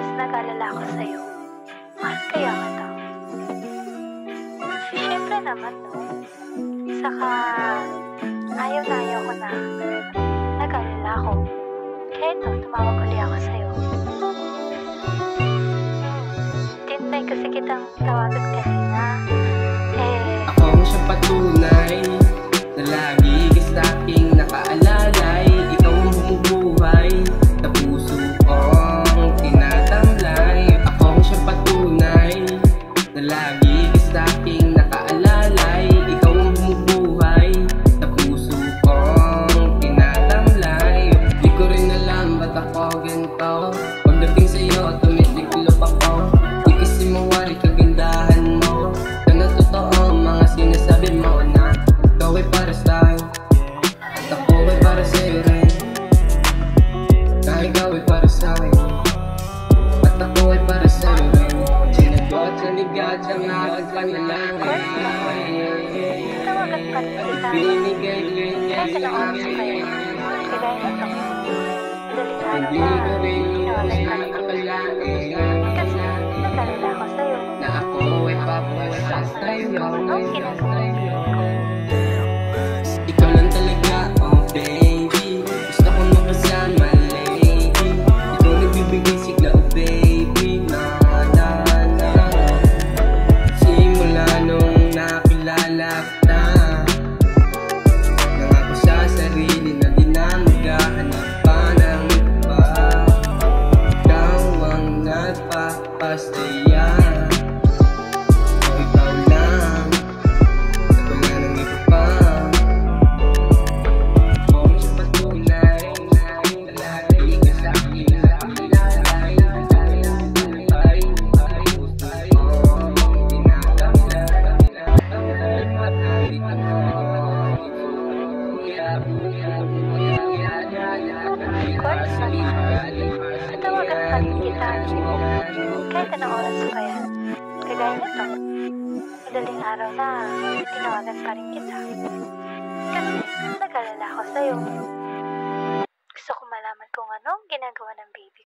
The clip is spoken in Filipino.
Kasi nag-alala ako sa'yo. Mahal kaya kita? Siyempre naman, no? Saka, ayaw na ayaw ko na. Nag-alala ako. Kaya ito, tumawag uli ako sa'yo. Tintay kasi kitang tawagan kanina. Ako ang siyang patunay na lagi ka sa'king nakaalalay. Ikaw ang bumubuhay sa puso kong tinatamlay. Ako ang siyang patunay na lagi ka sa'king nakaalalay. Ikaw ang bumubuhay sa puso kong tinatamlay. Di ko rin alam ba't ako ganito. Pagdating sa'yo tumitiklop ako. Di kasi mawari kagandahan mo. Sana totoo mga sinasabi mo na ikaw ay para sa'yo at ako ay para sa'yo rin. Na ikaw ay para sa'yo at ako ay para sa'yo rin. Sinagot sa ligad sa aking panalangin. Tawagan pa rin kita. Binigay ko yung Kahit anong oras ko kayo. Kagaya nito. Madaling araw hindi na. ko rin Tinawagan pa rin kita. akalain Kasi nag-alala ako sa'yo. na ako ay papasa sa'yo. Anong ginagawa ko? Ikaw lang talaga, oh baby. Gusto ko makasama, lady. Ikaw nagbibigay sigla, oh baby. Naalala simula nung nakilala kita. Nangako sa sarili na di na maghahanap pa ng iba. Ikaw ang nagpapasaya. Ikaw lang, wala nang iba pa. Kung sa patunay na lagi ka sa'kin nakaalalay. Ay, tinatamlay. Mahali ka mo. Tawagan pa rin kita. Kahit anong oras ko kaya. Kagaya nito. Madaling araw na. Tinawagan pa rin kita. Kasi nag-alala ako sa'yo. Gusto ko malaman kung anong ginagawa ng baby